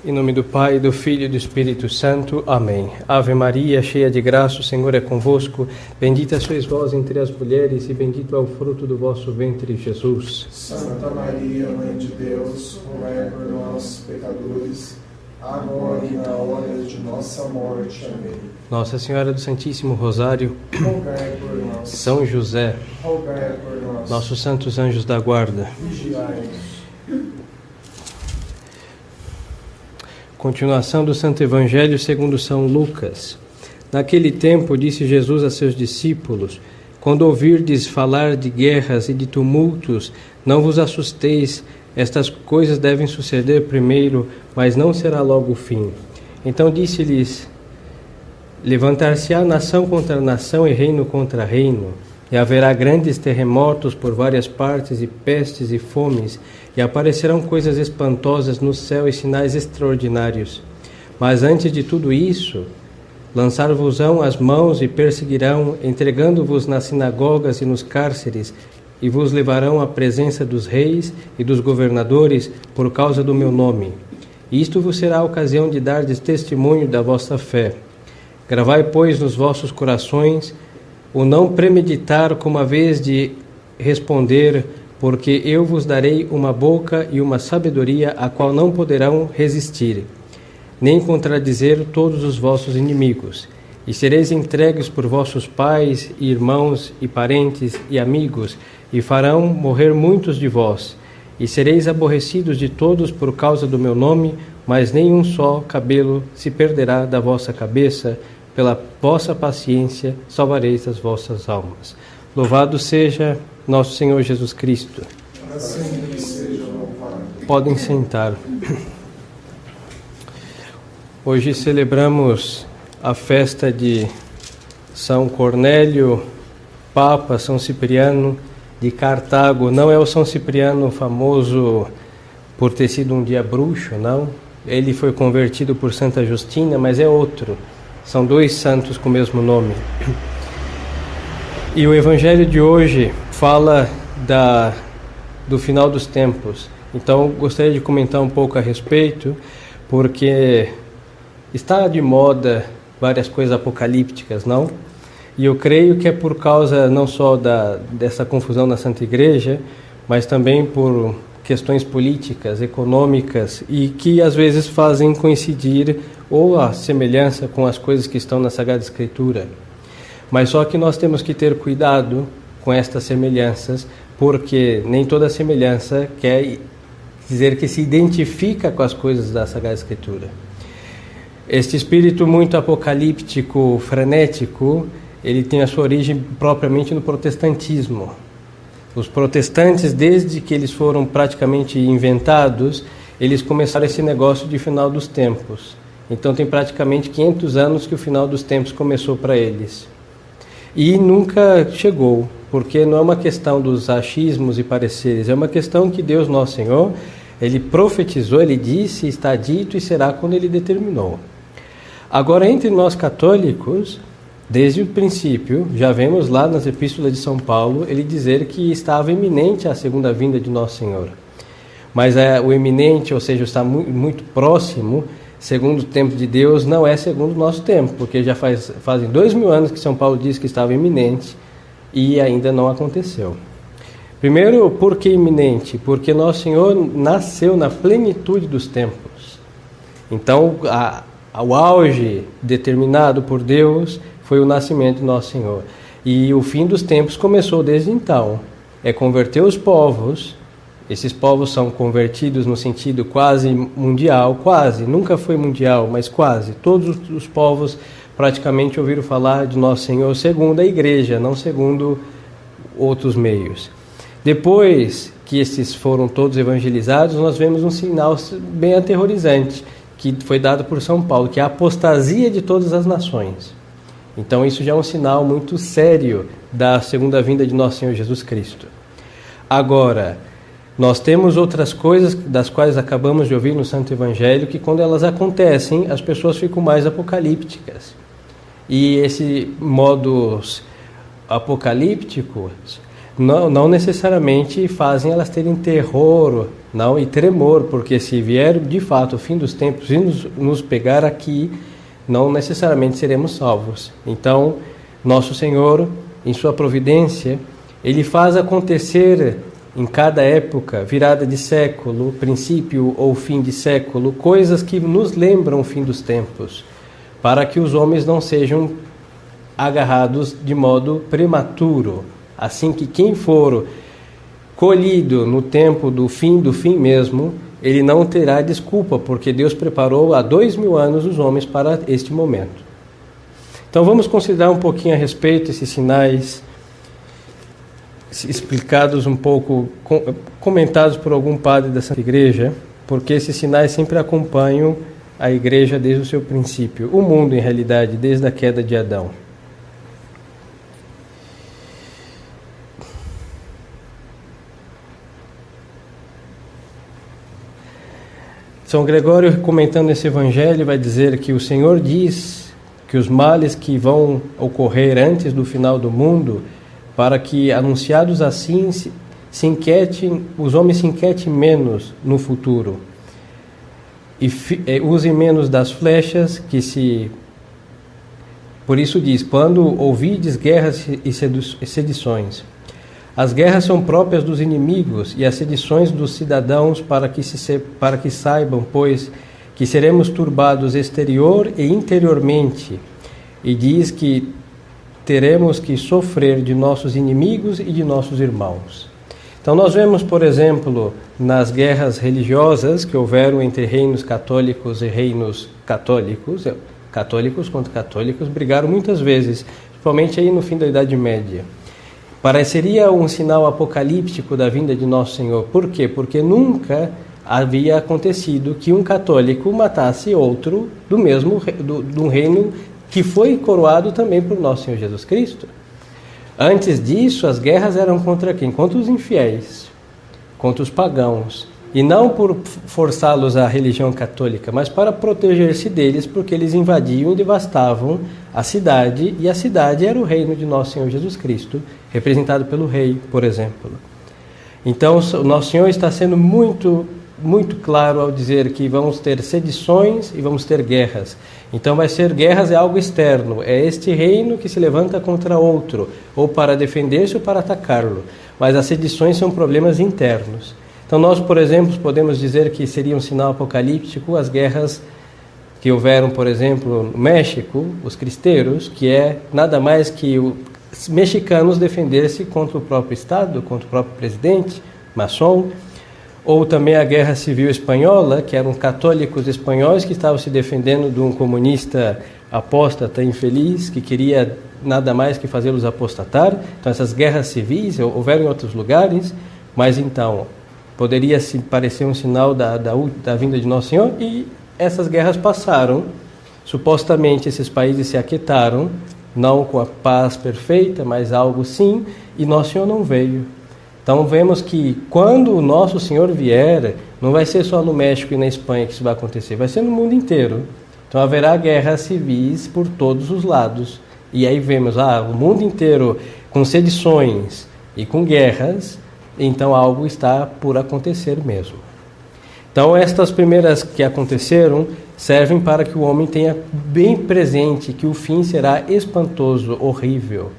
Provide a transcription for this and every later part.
Em nome do Pai, do Filho e do Espírito Santo. Amém. Ave Maria, cheia de graça, o Senhor é convosco. Bendita sois vós entre as mulheres e bendito é o fruto do vosso ventre, Jesus. Santa Maria, Mãe de Deus, rogai por nós, pecadores, agora e na hora de nossa morte. Amém. Nossa Senhora do Santíssimo Rosário, rogai por nós. São José, rogai por nós. nossos santos anjos da guarda, vigiai-nos. Continuação do Santo Evangelho segundo São Lucas. Naquele tempo disse Jesus a seus discípulos: quando ouvirdes falar de guerras e de tumultos, não vos assusteis, estas coisas devem suceder primeiro, mas não será logo o fim. Então disse-lhes: levantar-se-á nação contra nação e reino contra reino, e haverá grandes terremotos por várias partes, e pestes e fomes, e aparecerão coisas espantosas no céu e sinais extraordinários. Mas antes de tudo isso, lançar-vos-ão as mãos e perseguirão, entregando-vos nas sinagogas e nos cárceres, e vos levarão à presença dos reis e dos governadores por causa do meu nome. Isto vos será a ocasião de dardes testemunho da vossa fé. Gravai, pois, nos vossos corações o não premeditar como a vez de responder, porque eu vos darei uma boca e uma sabedoria a qual não poderão resistir, nem contradizer todos os vossos inimigos. E sereis entregues por vossos pais, e irmãos, e parentes, e amigos, e farão morrer muitos de vós. E sereis aborrecidos de todos por causa do meu nome, mas nenhum só cabelo se perderá da vossa cabeça. Pela vossa paciência salvareis as vossas almas. Louvado seja nosso Senhor Jesus Cristo. Assim seja louvado. Podem sentar. Hoje celebramos a festa de São Cornélio, Papa São Cipriano de Cartago. Não é o São Cipriano famoso por ter sido um dia bruxo, não. Ele foi convertido por Santa Justina, mas é outro. São dois santos com o mesmo nome. E o Evangelho de hoje fala do final dos tempos. Então, gostaria de comentar um pouco a respeito, porque está de moda várias coisas apocalípticas, não? E eu creio que é por causa não só dessa confusão na Santa Igreja, mas também por questões políticas, econômicas, e que às vezes fazem coincidir ou a semelhança com as coisas que estão na Sagrada Escritura. Mas só que nós temos que ter cuidado com estas semelhanças, porque nem toda semelhança quer dizer que se identifica com as coisas da Sagrada Escritura. Este espírito muito apocalíptico, frenético, ele tem a sua origem propriamente no protestantismo. Os protestantes, desde que eles foram praticamente inventados, eles começaram esse negócio de final dos tempos. Então tem praticamente 500 anos que o final dos tempos começou para eles. E nunca chegou, porque não é uma questão dos achismos e pareceres, é uma questão que Deus Nosso Senhor, Ele profetizou, Ele disse, está dito e será quando Ele determinou. Agora, entre nós católicos, desde o princípio, já vemos lá nas epístolas de São Paulo, ele dizer que estava iminente a segunda vinda de Nosso Senhor. Mas o iminente, ou seja, está muito próximo, segundo o tempo de Deus, não é segundo o nosso tempo, porque já fazem 2000 anos que São Paulo diz que estava iminente e ainda não aconteceu. Primeiro, por que iminente? Porque Nosso Senhor nasceu na plenitude dos tempos. Então, o auge determinado por Deus foi o nascimento de Nosso Senhor. E o fim dos tempos começou desde então. É converter os povos. Esses povos são convertidos no sentido quase mundial, quase, nunca foi mundial, mas quase. Todos os povos praticamente ouviram falar de Nosso Senhor segundo a igreja, não segundo outros meios. Depois que esses foram todos evangelizados, nós vemos um sinal bem aterrorizante, que foi dado por São Paulo, que é a apostasia de todas as nações. Então isso já é um sinal muito sério da segunda vinda de Nosso Senhor Jesus Cristo. Agora, nós temos outras coisas das quais acabamos de ouvir no Santo Evangelho, que quando elas acontecem, as pessoas ficam mais apocalípticas. E esse modos apocalípticos não necessariamente fazem elas terem terror, não, e tremor, porque se vier de fato o fim dos tempos e nos pegar aqui, não necessariamente seremos salvos. Então, nosso Senhor, em sua providência, Ele faz acontecer em cada época, virada de século, princípio ou fim de século, coisas que nos lembram o fim dos tempos, para que os homens não sejam agarrados de modo prematuro, assim que quem for colhido no tempo do fim mesmo, ele não terá desculpa, porque Deus preparou há 2000 anos os homens para este momento. Então vamos considerar um pouquinho a respeito desses sinais explicados um pouco, comentados por algum padre dessa igreja, porque esses sinais sempre acompanham a igreja desde o seu princípio, o mundo em realidade, desde a queda de Adão. São Gregório, comentando esse evangelho, vai dizer que o Senhor diz que os males que vão ocorrer antes do final do mundo, para que, anunciados assim, os homens se inquietem menos no futuro e usem menos das flechas Por isso diz, quando ouvides guerras e sedições. As guerras são próprias dos inimigos e as sedições dos cidadãos para que saibam, pois, que seremos turbados exterior e interiormente. E diz que teremos que sofrer de nossos inimigos e de nossos irmãos. Então nós vemos, por exemplo, nas guerras religiosas que houveram entre reinos católicos e reinos católicos, católicos contra católicos, brigaram muitas vezes, principalmente aí no fim da Idade Média. Pareceria um sinal apocalíptico da vinda de Nosso Senhor. Por quê? Porque nunca havia acontecido que um católico matasse outro de um reino que foi coroado também por Nosso Senhor Jesus Cristo. Antes disso, as guerras eram contra quem? Contra os infiéis, contra os pagãos. E não por forçá-los à religião católica, mas para proteger-se deles, porque eles invadiam e devastavam a cidade, e a cidade era o reino de Nosso Senhor Jesus Cristo, representado pelo rei, por exemplo. Então, Nosso Senhor está sendo muito, muito claro ao dizer que vamos ter sedições e vamos ter guerras. Então, guerras é algo externo, é este reino que se levanta contra outro, ou para defender-se ou para atacá-lo. Mas as sedições são problemas internos. Então nós, por exemplo, podemos dizer que seria um sinal apocalíptico as guerras que houveram, por exemplo, no México, os cristeiros, que é nada mais que os mexicanos defender-se contra o próprio Estado, contra o próprio presidente, maçom, ou também a Guerra Civil Espanhola, que eram católicos espanhóis que estavam se defendendo de um comunista apóstata infeliz, que queria nada mais que fazê-los apostatar. Então essas guerras civis houveram em outros lugares, mas então poderia se parecer um sinal da vinda de Nosso Senhor, e essas guerras passaram. Supostamente esses países se aquietaram, não com a paz perfeita, mas algo sim, e Nosso Senhor não veio. Então vemos que quando o Nosso Senhor vier, não vai ser só no México e na Espanha que isso vai acontecer, vai ser no mundo inteiro. Então haverá guerras civis por todos os lados. E aí vemos o mundo inteiro com sedições e com guerras, então algo está por acontecer mesmo. Então estas primeiras que aconteceram servem para que o homem tenha bem presente que o fim será espantoso, horrível,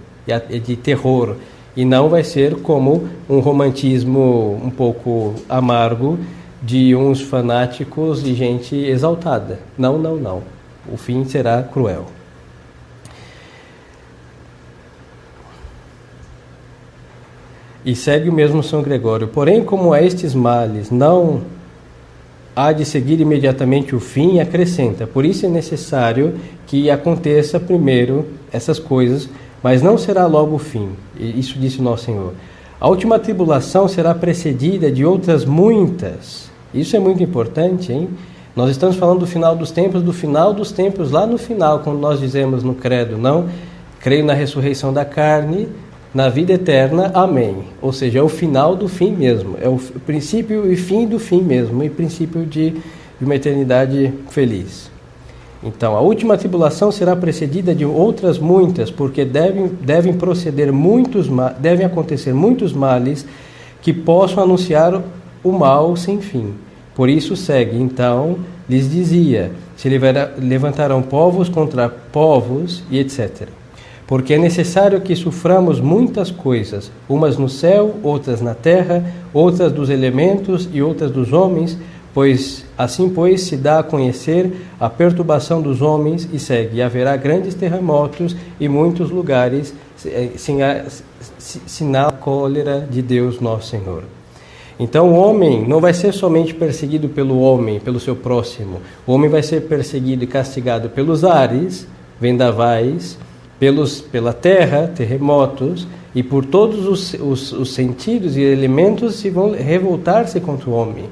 de terror, e não vai ser como um romantismo um pouco amargo de uns fanáticos e gente exaltada. Não, não, não. O fim será cruel. E segue o mesmo São Gregório. Porém, como a estes males não há de seguir imediatamente o fim, acrescenta. Por isso é necessário que aconteça primeiro essas coisas, mas não será logo o fim. Isso disse o Nosso Senhor. A última tribulação será precedida de outras muitas. Isso é muito importante, hein? Nós estamos falando do final dos tempos, lá no final, quando nós dizemos no credo, não, creio na ressurreição da carne, na vida eterna, amém. Ou seja, é o final do fim mesmo, é o princípio e fim do fim mesmo, e princípio de uma eternidade feliz. Então, a última tribulação será precedida de outras muitas, porque devem acontecer muitos males que possam anunciar o mal sem fim. Por isso segue, então, lhes dizia, se levantarão povos contra povos e etc. Porque é necessário que soframos muitas coisas, umas no céu, outras na terra, outras dos elementos e outras dos homens, pois se dá a conhecer a perturbação dos homens e segue. E haverá grandes terremotos em muitos lugares, sinal da cólera de Deus nosso Senhor. Então o homem não vai ser somente perseguido pelo homem, pelo seu próximo. O homem vai ser perseguido e castigado pelos ares, vendavais, pela terra, terremotos, e por todos os sentidos e elementos se vão revoltar-se contra o homem.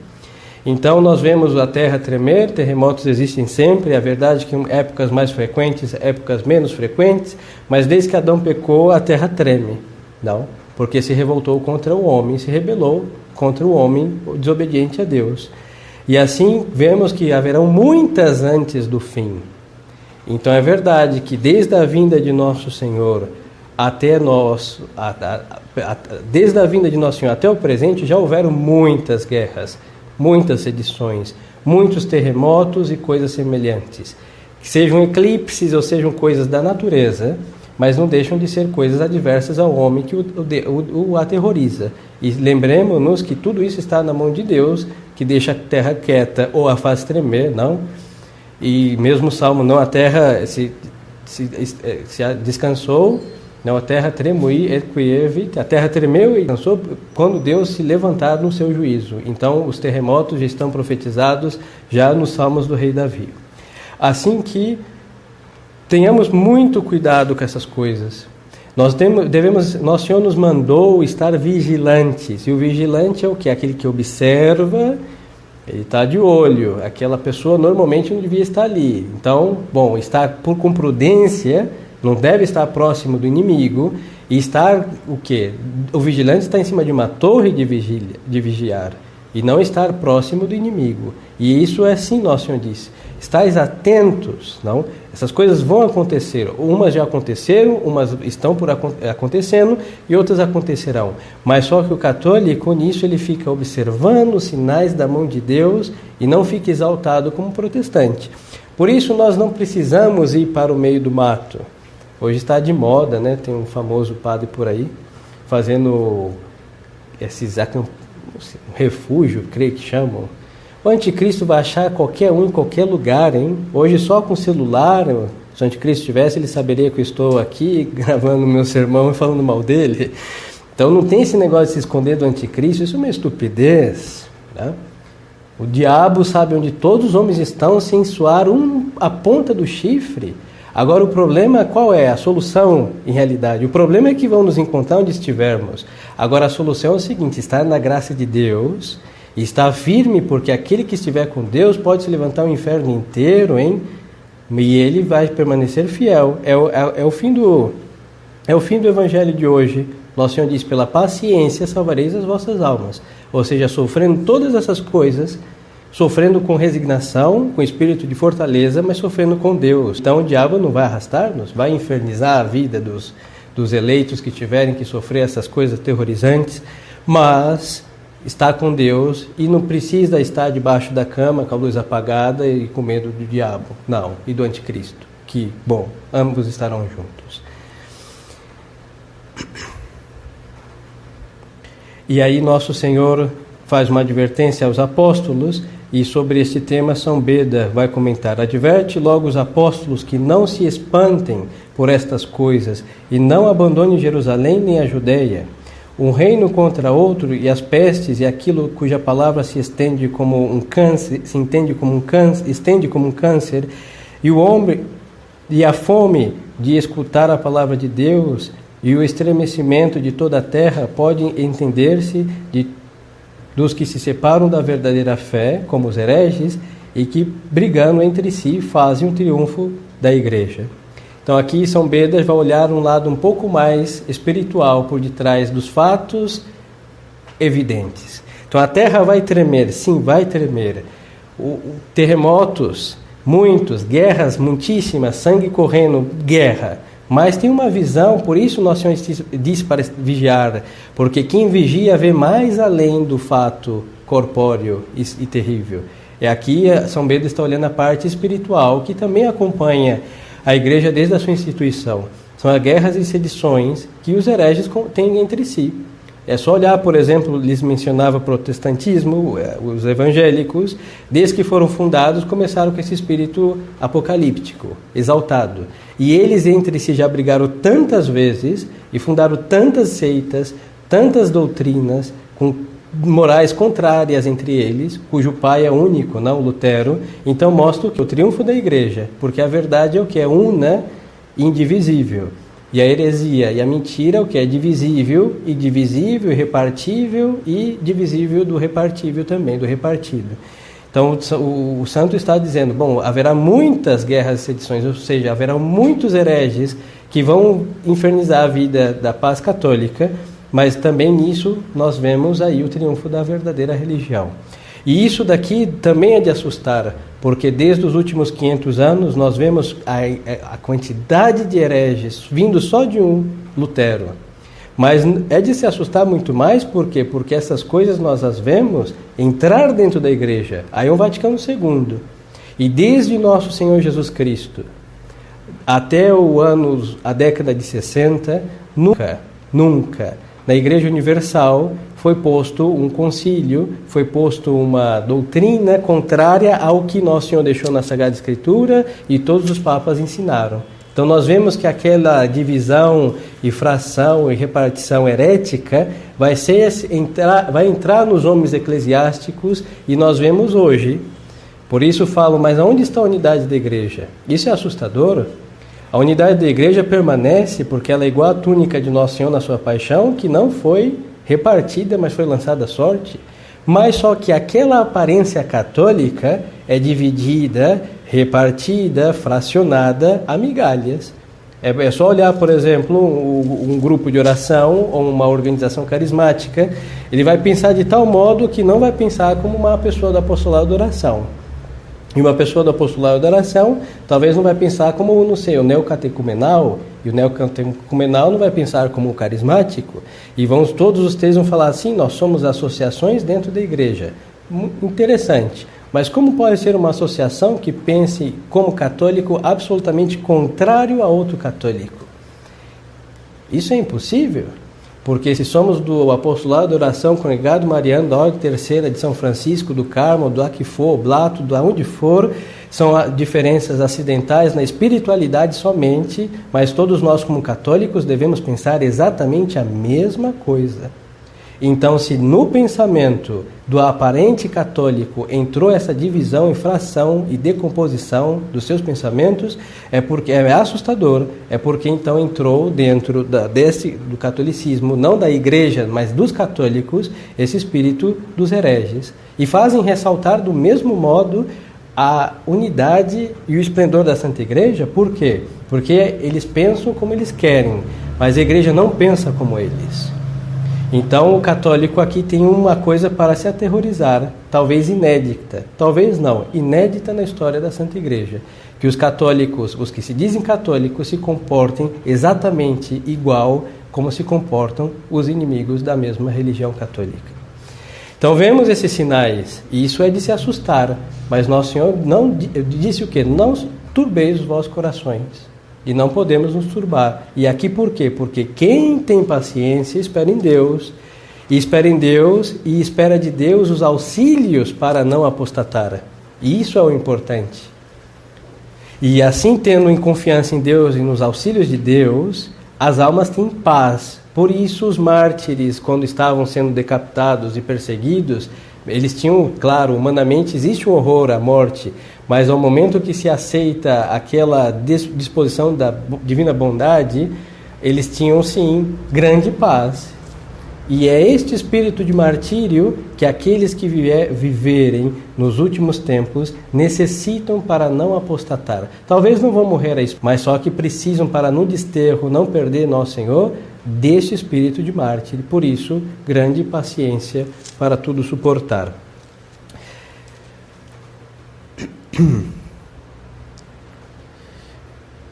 Então nós vemos a terra tremer, terremotos existem sempre, é verdade que em épocas mais frequentes, épocas menos frequentes, mas desde que Adão pecou, a terra treme, não? Porque se revoltou contra o homem, se rebelou contra o homem desobediente a Deus. E assim vemos que haverão muitas antes do fim. Então é verdade que desde a vinda de nosso Senhor até desde a vinda de nosso Senhor até o presente já houveram muitas guerras, muitas sedições, muitos terremotos e coisas semelhantes, que sejam eclipses ou sejam coisas da natureza, mas não deixam de ser coisas adversas ao homem que o aterroriza. E lembremos-nos que tudo isso está na mão de Deus, que deixa a terra quieta ou a faz tremer, não? E mesmo o Salmo, não, a terra se descansou, não, a terra tremui et quievit, a terra tremeu e descansou quando Deus se levantar no seu juízo. Então os terremotos já estão profetizados já nos Salmos do rei Davi. Assim que tenhamos muito cuidado com essas coisas. Nosso Senhor nos mandou estar vigilantes. E o vigilante é o quê? Aquele que observa, ele está de olho. Aquela pessoa normalmente não devia estar ali. Então, estar com prudência, não deve estar próximo do inimigo. E estar o quê? O vigilante está em cima de uma torre de vigiar. E não estar próximo do inimigo. E isso é assim, nosso Senhor disse. Estais atentos, não? Essas coisas vão acontecer. Umas já aconteceram, umas estão por acontecendo e outras acontecerão. Mas só que o católico, nisso, ele fica observando os sinais da mão de Deus e não fica exaltado como protestante. Por isso nós não precisamos ir para o meio do mato. Hoje está de moda, né? Tem um famoso padre por aí fazendo esses refúgio, creio que chamam. O anticristo vai achar qualquer um em qualquer lugar, hein? Hoje só com celular, se o anticristo estivesse, ele saberia que eu estou aqui gravando meu sermão e falando mal dele. Então não tem esse negócio de se esconder do anticristo, isso é uma estupidez, né? O diabo sabe onde todos os homens estão sem suar a ponta do chifre. Agora o problema qual é? A solução em realidade. O problema é que vão nos encontrar onde estivermos. Agora a solução é o seguinte, estar na graça de Deus e estar firme, porque aquele que estiver com Deus pode se levantar o inferno inteiro, hein? E ele vai permanecer fiel. É o fim do evangelho de hoje. Nosso Senhor diz, pela paciência salvareis as vossas almas. Ou seja, sofrendo todas essas coisas, sofrendo com resignação, com espírito de fortaleza, mas sofrendo com Deus. Então o diabo não vai arrastar-nos, vai infernizar a vida dos eleitos que tiverem que sofrer essas coisas aterrorizantes, mas está com Deus e não precisa estar debaixo da cama com a luz apagada e com medo do diabo, não, e do anticristo, que, ambos estarão juntos. E aí nosso Senhor faz uma advertência aos apóstolos, e sobre este tema São Beda vai comentar: adverte logo os apóstolos que não se espantem por estas coisas e não abandonem Jerusalém nem a Judeia. Um reino contra outro, e as pestes e aquilo cuja palavra se estende como um câncer, estende como um câncer, e o homem e a fome de escutar a palavra de Deus e o estremecimento de toda a terra podem entender-se dos que se separam da verdadeira fé, como os hereges, e que, brigando entre si, fazem um triunfo da igreja. Então aqui São Beda vai olhar um lado um pouco mais espiritual por detrás dos fatos evidentes. Então a terra vai tremer, sim, vai tremer. Terremotos muitos, guerras muitíssimas, sangue correndo, guerra. Mas tem uma visão, por isso nosso Senhor disse para vigiar, porque quem vigia vê mais além do fato corpóreo e terrível. E aqui São Beda está olhando a parte espiritual, que também acompanha a igreja desde a sua instituição. São as guerras e sedições que os hereges têm entre si. É só olhar, por exemplo, lhes mencionava o protestantismo, os evangélicos, desde que foram fundados, começaram com esse espírito apocalíptico, exaltado. E eles entre si já brigaram tantas vezes e fundaram tantas seitas, tantas doutrinas, com morais contrárias entre eles, cujo pai é único, não Lutero. Então mostra o triunfo da igreja, porque a verdade é o que é una e indivisível. E a heresia e a mentira, o que é divisível, e divisível, e repartível, e divisível do repartível também, do repartido. Então o santo está dizendo, bom, haverá muitas guerras e sedições, ou seja, haverá muitos hereges que vão infernizar a vida da paz católica, mas também nisso nós vemos aí o triunfo da verdadeira religião. E isso daqui também é de assustar, porque desde os últimos 500 anos nós vemos a quantidade de hereges vindo só de um, Lutero. Mas é de se assustar muito mais, por quê? Porque essas coisas nós as vemos entrar dentro da igreja. Aí é o Vaticano II. E desde nosso Senhor Jesus Cristo até a década de 60, nunca, na Igreja Universal foi posto um concílio, foi posto uma doutrina contrária ao que Nosso Senhor deixou na Sagrada Escritura e todos os papas ensinaram. Então nós vemos que aquela divisão e fração e repartição herética vai entrar nos homens eclesiásticos, e nós vemos hoje. Por isso falo, mas onde está a unidade da igreja? Isso é assustador. A unidade da igreja permanece porque ela é igual à túnica de Nosso Senhor na sua paixão, que não foi repartida, mas foi lançada à sorte. Mas só que aquela aparência católica é dividida, repartida, fracionada a migalhas. É só olhar, por exemplo, um grupo de oração ou uma organização carismática. Ele vai pensar de tal modo que não vai pensar como uma pessoa do apostolado da oração. E uma pessoa do apostolado da oração talvez não vai pensar como, não sei, o neocatecumenal, e o neocatecumenal não vai pensar como o carismático. E todos os três vão falar assim, nós somos associações dentro da igreja. Interessante. Mas como pode ser uma associação que pense como católico absolutamente contrário a outro católico? Isso é impossível. Porque se somos do apostolado da oração congregado mariano da Ordem Terceira de São Francisco, do Carmo, do Aquifo, Blato, de onde for, são diferenças acidentais na espiritualidade somente, mas todos nós como católicos devemos pensar exatamente a mesma coisa. Então, se no pensamento do aparente católico entrou essa divisão, infração e decomposição dos seus pensamentos, é porque é assustador, é porque então entrou dentro do catolicismo, não da igreja, mas dos católicos, esse espírito dos hereges. E fazem ressaltar do mesmo modo a unidade e o esplendor da Santa Igreja. Por quê? Porque eles pensam como eles querem, mas a igreja não pensa como eles. Então o católico aqui tem uma coisa para se aterrorizar, talvez inédita, talvez não, inédita na história da Santa Igreja, que os católicos, os que se dizem católicos, se comportem exatamente igual como se comportam os inimigos da mesma religião católica. Então vemos esses sinais, e isso é de se assustar, mas Nosso Senhor não disse o quê? Não turbeis os vossos corações. E não podemos nos turbar. E aqui por quê? Porque quem tem paciência espera em Deus, e espera de Deus os auxílios para não apostatar. E isso é o importante. E assim, tendo em confiança em Deus e nos auxílios de Deus, as almas têm paz. Por isso os mártires, quando estavam sendo decapitados e perseguidos, eles tinham, claro, humanamente existe um horror à morte, mas ao momento que se aceita aquela disposição da divina bondade, eles tinham sim grande paz. E é este espírito de martírio que aqueles que viverem nos últimos tempos necessitam para não apostatar. Talvez não vão morrer a isso, mas só que precisam para no desterro não perder Nosso Senhor deste espírito de mártir. Por isso, grande paciência para tudo suportar.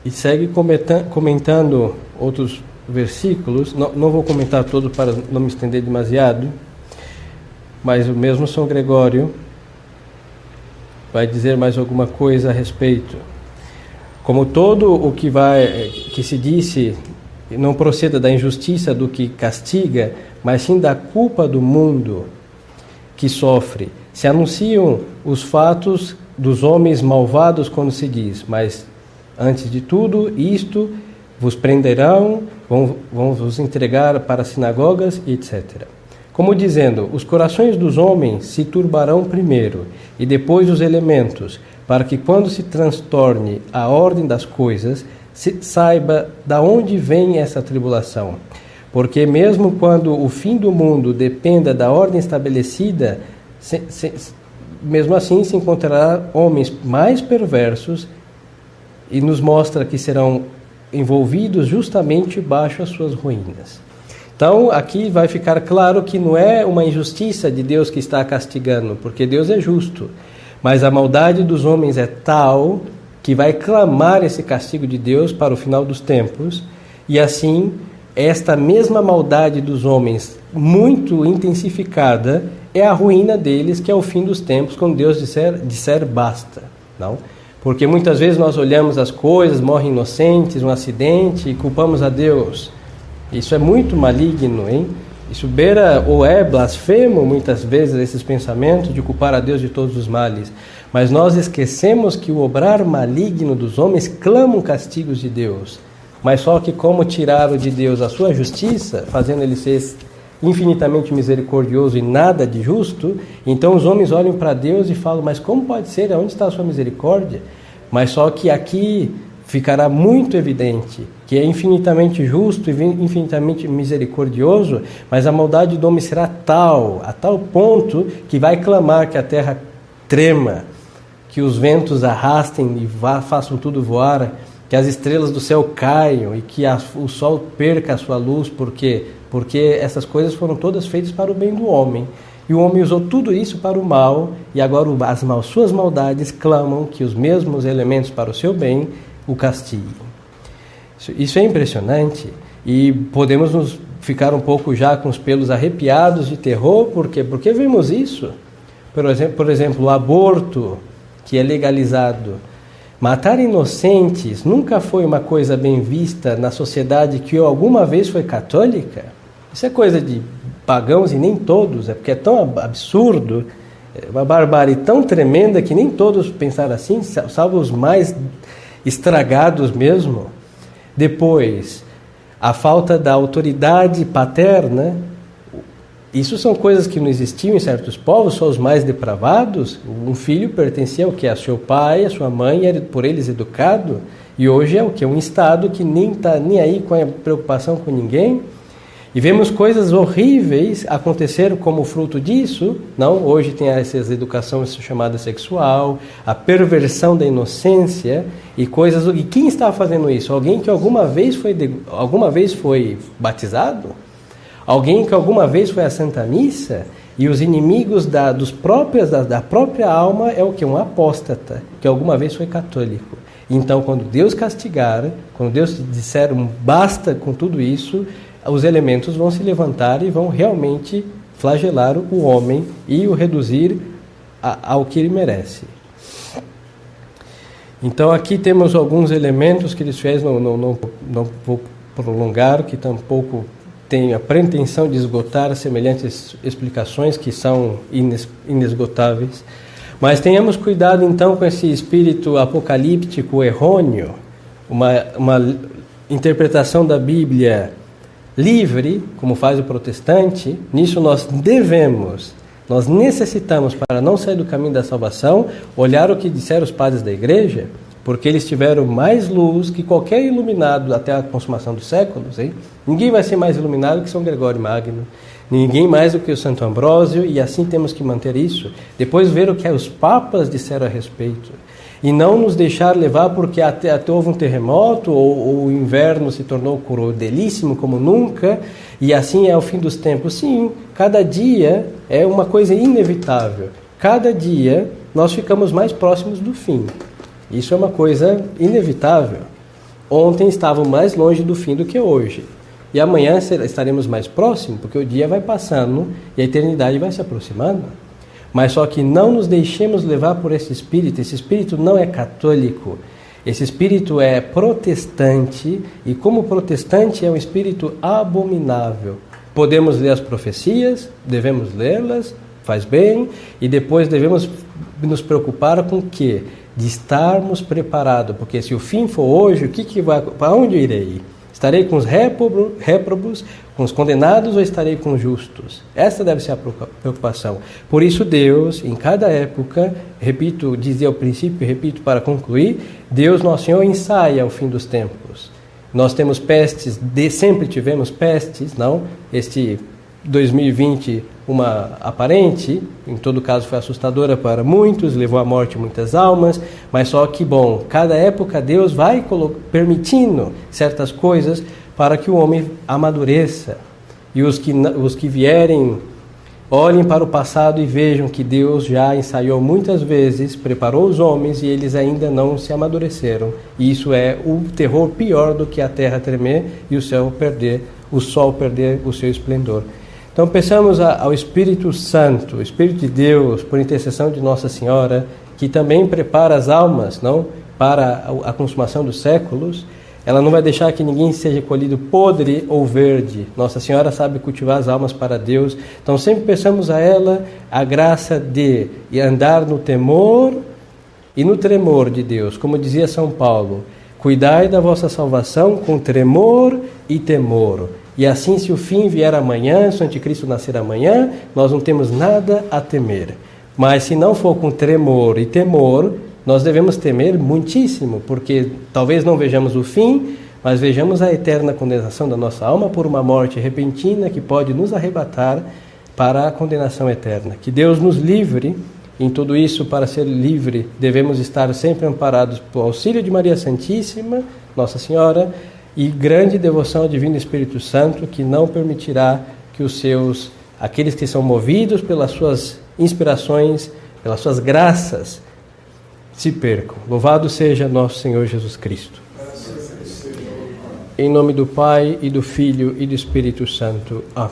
E segue comentando outros versículos, não vou comentar todos para não me estender demasiado, mas o mesmo São Gregório vai dizer mais alguma coisa a respeito. Como todo o que se disse não proceda da injustiça do que castiga, mas sim da culpa do mundo que sofre, se anunciam os fatos dos homens malvados quando se diz, mas antes de tudo isto vos prenderão, vão vos entregar para sinagogas, etc. Como dizendo, os corações dos homens se turbarão primeiro, e depois os elementos, para que quando se transtorne a ordem das coisas, se saiba da onde vem essa tribulação. Porque mesmo quando o fim do mundo dependa da ordem estabelecida, mesmo assim se encontrará homens mais perversos, e nos mostra que serão envolvidos justamente baixo as suas ruínas. Então, aqui vai ficar claro que não é uma injustiça de Deus que está castigando, porque Deus é justo, mas a maldade dos homens é tal que vai clamar esse castigo de Deus para o final dos tempos, e assim, esta mesma maldade dos homens, muito intensificada, é a ruína deles, que é o fim dos tempos, quando Deus disser basta, não? Porque muitas vezes nós olhamos as coisas, morrem inocentes, um acidente, e culpamos a Deus. Isso é muito maligno, hein? Isso beira ou é blasfemo muitas vezes esses pensamentos de culpar a Deus de todos os males. Mas nós esquecemos que o obrar maligno dos homens clamam castigos de Deus. Mas só que como tiraram de Deus a sua justiça, fazendo ele ser infinitamente misericordioso e nada de justo, então os homens olham para Deus e falam, mas como pode ser? Onde está a sua misericórdia? Mas só que aqui ficará muito evidente que é infinitamente justo e infinitamente misericordioso, mas a maldade do homem será a tal ponto que vai clamar que a terra trema, que os ventos arrastem e façam tudo voar, que as estrelas do céu caiam e que o sol perca a sua luz, porque essas coisas foram todas feitas para o bem do homem. E o homem usou tudo isso para o mal, e agora suas maldades clamam que os mesmos elementos para o seu bem o castiguem. Isso é impressionante, e podemos nos ficar um pouco já com os pelos arrepiados de terror, por quê? Porque vemos isso. Por exemplo, o aborto, que é legalizado. Matar inocentes nunca foi uma coisa bem vista na sociedade que alguma vez foi católica. Isso é coisa de pagãos e nem todos, é porque é tão absurdo, é uma barbárie tão tremenda que nem todos pensaram assim, salvo os mais estragados mesmo. Depois, a falta da autoridade paterna, isso são coisas que não existiam em certos povos, só os mais depravados. Um filho pertencia ao que? A seu pai, a sua mãe, era por eles educado, e hoje é o que? Um Estado que nem está nem aí com a preocupação com ninguém. E vemos coisas horríveis acontecer como fruto disso, não? Hoje tem essas educações chamada sexual, a perversão da inocência e coisas. E quem está fazendo isso? Alguém que alguma vez foi batizado? Alguém que alguma vez foi à Santa Missa? E os inimigos da própria alma é o que? Um apóstata, que alguma vez foi católico. Então, quando Deus castigar, quando Deus disser um basta com tudo isso, os elementos vão se levantar e vão realmente flagelar o homem e o reduzir ao que ele merece. Então aqui temos alguns elementos que eles fez, não vou prolongar, que tampouco tem a pretensão de esgotar semelhantes explicações que são inesgotáveis. Mas tenhamos cuidado então com esse espírito apocalíptico errôneo, uma interpretação da Bíblia livre, como faz o protestante. Nisso nós necessitamos, para não sair do caminho da salvação, olhar o que disseram os padres da igreja, porque eles tiveram mais luz que qualquer iluminado até a consumação dos séculos, hein? Ninguém vai ser mais iluminado que São Gregório Magno, ninguém mais do que o Santo Ambrósio, e assim temos que manter isso. Depois ver o que os papas disseram a respeito. E não nos deixar levar porque até houve um terremoto, ou o inverno se tornou crudelíssimo como nunca, e assim é o fim dos tempos. Sim, cada dia é uma coisa inevitável. Cada dia nós ficamos mais próximos do fim. Isso é uma coisa inevitável. Ontem estavam mais longe do fim do que hoje. E amanhã estaremos mais próximos, porque o dia vai passando e a eternidade vai se aproximando. Mas só que não nos deixemos levar por esse espírito não é católico, esse espírito é protestante, e como protestante é um espírito abominável. Podemos ler as profecias, devemos lê-las, faz bem, e depois devemos nos preocupar com o quê? De estarmos preparados, porque se o fim for hoje, para onde eu irei? Estarei com os réprobos, com os condenados, ou estarei com os justos? Essa deve ser a preocupação. Por isso Deus, em cada época, repito, dizia ao princípio e repito para concluir, Deus, nosso Senhor, ensaia o fim dos tempos. Nós temos pestes, sempre tivemos pestes, não? Este 2020, uma aparente, em todo caso foi assustadora para muitos, levou à morte muitas almas, mas só que, bom, cada época Deus vai permitindo certas coisas para que o homem amadureça. E os que vierem, olhem para o passado e vejam que Deus já ensaiou muitas vezes, preparou os homens e eles ainda não se amadureceram. E isso é o terror pior do que a terra tremer e o sol perder o seu esplendor. Então peçamos ao Espírito Santo, o Espírito de Deus, por intercessão de Nossa Senhora, que também prepara as almas, não, para a consumação dos séculos. Ela não vai deixar que ninguém seja colhido podre ou verde. Nossa Senhora sabe cultivar as almas para Deus. Então sempre peçamos a ela a graça de andar no temor e no tremor de Deus. Como dizia São Paulo, cuidai da vossa salvação com tremor e temor. E assim, se o fim vier amanhã, se o anticristo nascer amanhã, nós não temos nada a temer. Mas se não for com tremor e temor, nós devemos temer muitíssimo, porque talvez não vejamos o fim, mas vejamos a eterna condenação da nossa alma por uma morte repentina que pode nos arrebatar para a condenação eterna. Que Deus nos livre. Em tudo isso, para ser livre, devemos estar sempre amparados pelo auxílio de Maria Santíssima, Nossa Senhora, e grande devoção ao Divino Espírito Santo, que não permitirá que aqueles que são movidos pelas suas inspirações, pelas suas graças, se percam. Louvado seja nosso Senhor Jesus Cristo. Em nome do Pai, e do Filho, e do Espírito Santo. Amém.